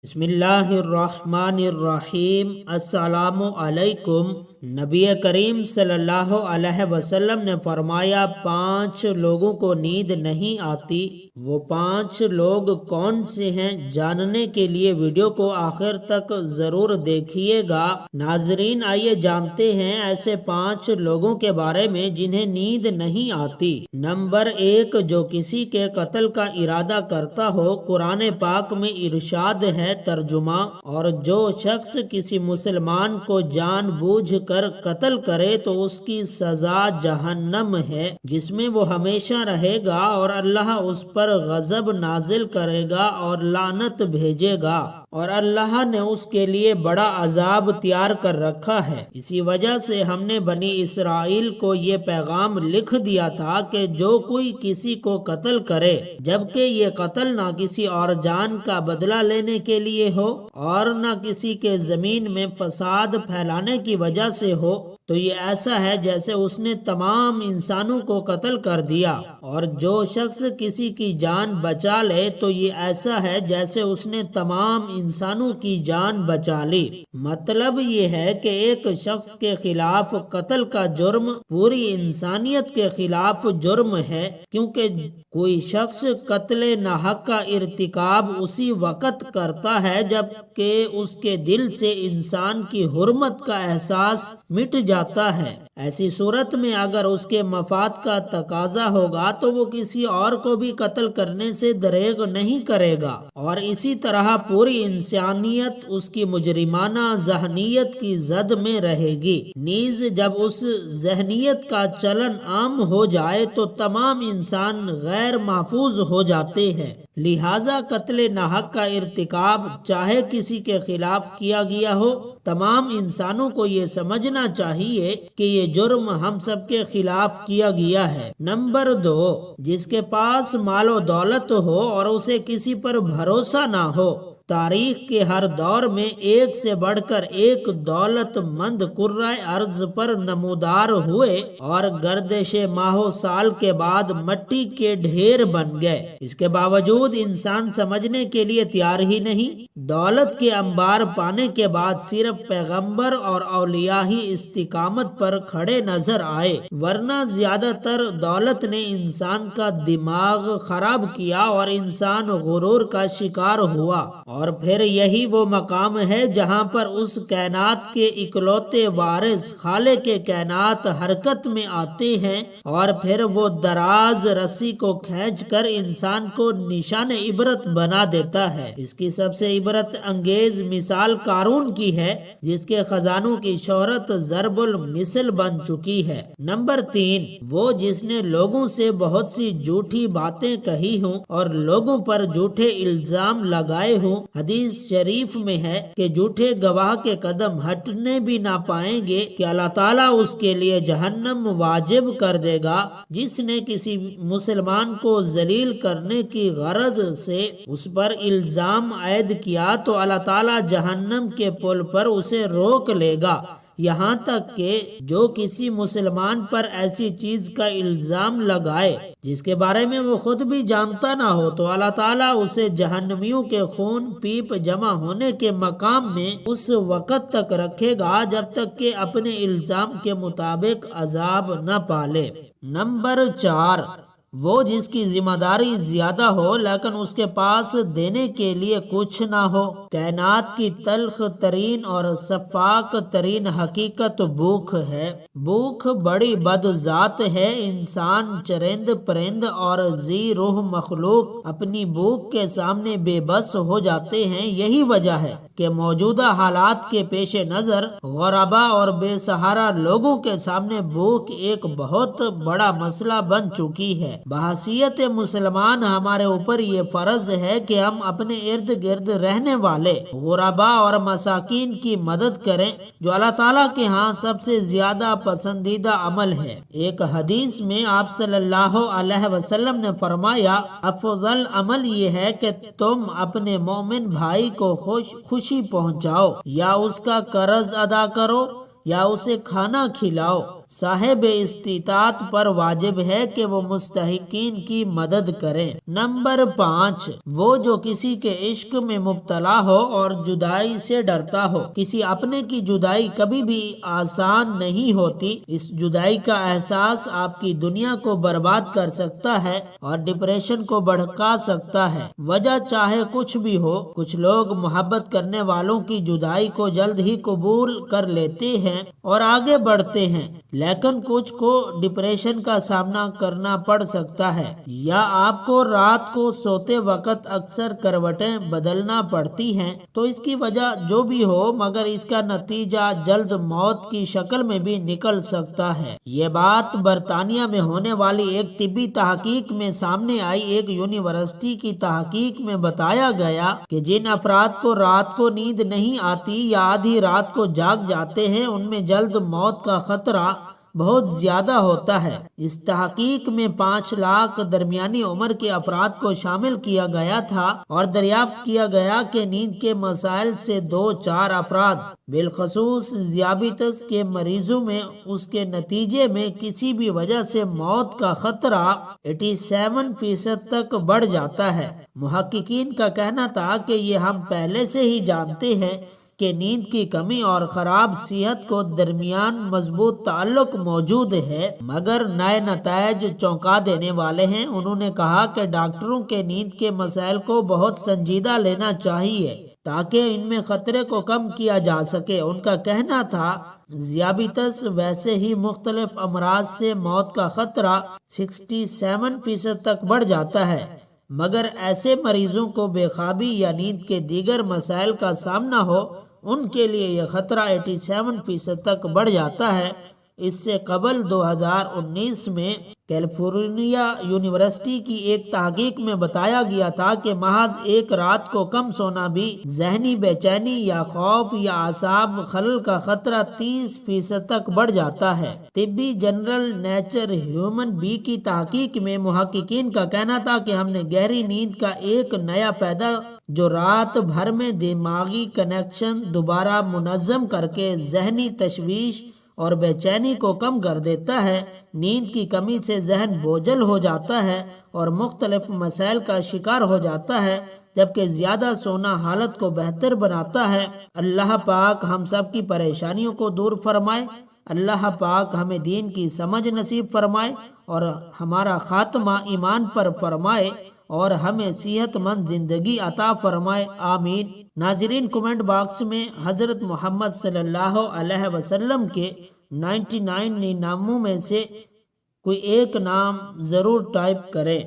بسم اللہ الرحمن الرحیم۔ السلام علیکم۔ نبی کریم صلی اللہ علیہ وسلم نے فرمایا 5 لوگوں کو نیند نہیں آتی۔ وہ 5 لوگ کون سے ہیں؟ جاننے کے لیے ویڈیو کو آخر تک ضرور دیکھیے گا۔ ناظرین، آئیے جانتے ہیں ایسے 5 لوگوں کے بارے میں جنہیں نیند نہیں آتی۔ نمبر 1، جو کسی کے قتل کا ارادہ کرتا ہو۔ قرآن پاک میں ارشاد ہے ترجمہ، اور جو شخص کسی مسلمان کو جان بوجھ کر قتل کرے تو اس کی سزا جہنم ہے، جس میں وہ ہمیشہ رہے گا، اور اللہ اس پر غضب نازل کرے گا اور لعنت بھیجے گا، اور اللہ نے اس کے لیے بڑا عذاب تیار کر رکھا ہے۔ اسی وجہ سے ہم نے بنی اسرائیل کو یہ پیغام لکھ دیا تھا کہ جو کوئی کسی کو قتل کرے، جبکہ یہ قتل نہ کسی اور جان کا بدلہ لینے کے لیے ہو اور نہ کسی کے زمین میں فساد پھیلانے کی وجہ سے ہو، تو یہ ایسا ہے جیسے اس نے تمام انسانوں کو قتل کر دیا، اور جو شخص کسی کی جان بچا لے تو یہ ایسا ہے جیسے اس نے تمام انسانوں کی جان بچا لی۔ مطلب یہ ہے کہ ایک شخص کے خلاف قتل کا جرم پوری انسانیت کے خلاف جرم ہے، کیونکہ کوئی شخص قتل ناحق کا ارتکاب اسی وقت کرتا ہے جب کہ اس کے دل سے انسان کی حرمت کا احساس مٹ جاتا ہے۔ ایسی صورت میں اگر اس کے مفاد کا تقاضا ہوگا تو وہ کسی اور کو بھی قتل کرنے سے دریغ نہیں کرے گا، اور اسی طرح پوری انسانیت اس کی مجرمانہ ذہنیت کی زد میں رہے گی۔ نیز جب اس ذہنیت کا چلن عام ہو جائے تو تمام انسان غیر محفوظ ہو جاتے ہیں۔ لہذا قتل ناحق کا ارتکاب چاہے کسی کے خلاف کیا گیا ہو، تمام انسانوں کو یہ سمجھنا چاہیے کہ یہ جرم ہم سب کے خلاف کیا گیا ہے۔ نمبر 2، جس کے پاس مال و دولت ہو اور اسے کسی پر بھروسہ نہ ہو۔ تاریخ کے ہر دور میں ایک سے بڑھ کر ایک دولت مند کرۂ ارض پر نمودار ہوئے اور گردش ماہ و سال کے بعد مٹی کے ڈھیر بن گئے۔ اس کے باوجود انسان سمجھنے کے لیے تیار ہی نہیں۔ دولت کے انبار پانے کے بعد صرف پیغمبر اور اولیاء ہی استقامت پر کھڑے نظر آئے، ورنہ زیادہ تر دولت نے انسان کا دماغ خراب کیا اور انسان غرور کا شکار ہوا۔ اور پھر یہی وہ مقام ہے جہاں پر اس کائنات کے اکلوتے وارث خالق کے کائنات حرکت میں آتے ہیں، اور پھر وہ دراز رسی کو کھینچ کر انسان کو نشان عبرت بنا دیتا ہے۔ اس کی سب سے عبرت انگیز مثال قارون کی ہے، جس کے خزانوں کی شہرت ضرب المثل بن چکی ہے۔ نمبر 3، وہ جس نے لوگوں سے بہت سی جھوٹی باتیں کہی ہوں اور لوگوں پر جھوٹے الزام لگائے ہوں۔ حدیث شریف میں ہے کہ جھوٹے گواہ کے قدم ہٹنے بھی نہ پائیں گے کہ اللہ تعالیٰ اس کے لیے جہنم واجب کر دے گا۔ جس نے کسی مسلمان کو ذلیل کرنے کی غرض سے اس پر الزام عائد کیا تو اللہ تعالیٰ جہنم کے پل پر اسے روک لے گا، یہاں تک کہ جو کسی مسلمان پر ایسی چیز کا الزام لگائے جس کے بارے میں وہ خود بھی جانتا نہ ہو تو اللہ تعالیٰ اسے جہنمیوں کے خون پیپ جمع ہونے کے مقام میں اس وقت تک رکھے گا جب تک کہ اپنے الزام کے مطابق عذاب نہ پالے۔ نمبر 4، وہ جس کی ذمہ داری زیادہ ہو لیکن اس کے پاس دینے کے لیے کچھ نہ ہو۔ کائنات کی تلخ ترین اور شفاق ترین حقیقت بھوک ہے۔ بھوک بڑی بد ذات ہے۔ انسان، چرند پرند اور ذی روح مخلوق اپنی بھوک کے سامنے بے بس ہو جاتے ہیں۔ یہی وجہ ہے کہ موجودہ حالات کے پیش نظر غربا اور بے سہارا لوگوں کے سامنے بھوک ایک بہت بڑا مسئلہ بن چکی ہے۔ بحیثیت مسلمان ہمارے اوپر یہ فرض ہے کہ ہم اپنے ارد گرد رہنے والے غربا اور مساکین کی مدد کریں، جو اللہ تعالیٰ کے ہاں سب سے زیادہ پسندیدہ عمل ہے۔ ایک حدیث میں آپ صلی اللہ علیہ وسلم نے فرمایا، افضل عمل یہ ہے کہ تم اپنے مومن بھائی کو خوشی پہنچاؤ، یا اس کا قرض ادا کرو یا اسے کھانا کھلاؤ۔ صاحب استطاعت پر واجب ہے کہ وہ مستحقین کی مدد کریں۔ نمبر 5، وہ جو کسی کے عشق میں مبتلا ہو اور جدائی سے ڈرتا ہو۔ کسی اپنے کی جدائی کبھی بھی آسان نہیں ہوتی۔ اس جدائی کا احساس آپ کی دنیا کو برباد کر سکتا ہے اور ڈپریشن کو بڑھا سکتا ہے۔ وجہ چاہے کچھ بھی ہو، کچھ لوگ محبت کرنے والوں کی جدائی کو جلد ہی قبول کر لیتے ہیں اور آگے بڑھتے ہیں، لیکن کچھ کو ڈپریشن کا سامنا کرنا پڑ سکتا ہے، یا آپ کو رات کو سوتے وقت اکثر کروٹیں بدلنا پڑتی ہیں۔ تو اس کی وجہ جو بھی ہو، مگر اس کا نتیجہ جلد موت کی شکل میں بھی نکل سکتا ہے۔ یہ بات برطانیہ میں ہونے والی ایک طبی تحقیق میں سامنے آئی۔ ایک یونیورسٹی کی تحقیق میں بتایا گیا کہ جن افراد کو رات کو نیند نہیں آتی یا آدھی رات کو جاگ جاتے ہیں، ان میں جلد موت کا خطرہ بہت زیادہ ہوتا ہے۔ اس تحقیق میں 5 لاکھ درمیانی عمر کے افراد کو شامل کیا گیا تھا اور دریافت کیا گیا کہ نیند کے مسائل سے 2-4 افراد، بالخصوص ذیابیطس کے مریضوں میں، اس کے نتیجے میں کسی بھی وجہ سے موت کا خطرہ 87% تک بڑھ جاتا ہے۔ محققین کا کہنا تھا کہ یہ ہم پہلے سے ہی جانتے ہیں کہ نیند کی کمی اور خراب صحت کو درمیان مضبوط تعلق موجود ہے، مگر نئے نتائج چونکا دینے والے ہیں۔ انہوں نے کہا کہ ڈاکٹروں کے نیند کے مسائل کو بہت سنجیدہ لینا چاہیے تاکہ ان میں خطرے کو کم کیا جا سکے۔ ان کا کہنا تھا ذیابیطس ویسے ہی مختلف امراض سے موت کا خطرہ 67% تک بڑھ جاتا ہے، مگر ایسے مریضوں کو بے خوابی یا نیند کے دیگر مسائل کا سامنا ہو، ان کے لیے یہ خطرہ 87% تک بڑھ جاتا ہے۔ اس سے قبل 2019 میں کیلیفورنیا یونیورسٹی کی ایک تحقیق میں بتایا گیا تھا کہ محض ایک رات کو کم سونا بھی ذہنی بے چینی یا خوف یا اعصاب خلل کا خطرہ 30% تک بڑھ جاتا ہے۔ طبی جرنل نیچر ہیومن بی کی تحقیق میں محققین کا کہنا تھا کہ ہم نے گہری نیند کا ایک نیا پیدا جو رات بھر میں دماغی کنیکشن دوبارہ منظم کر کے ذہنی تشویش اور بے چینی کو کم کر دیتا ہے۔ نیند کی کمی سے ذہن بوجھل ہو جاتا ہے اور مختلف مسائل کا شکار ہو جاتا ہے، جبکہ زیادہ سونا حالت کو بہتر بناتا ہے۔ اللہ پاک ہم سب کی پریشانیوں کو دور فرمائے۔ اللہ پاک ہمیں دین کی سمجھ نصیب فرمائے اور ہمارا خاتمہ ایمان پر فرمائے اور ہمیں صحت مند زندگی عطا فرمائے، آمین۔ ناظرین، کمنٹ باکس میں حضرت محمد صلی اللہ علیہ وسلم کے 99 ناموں میں سے کوئی ایک نام ضرور ٹائپ کریں۔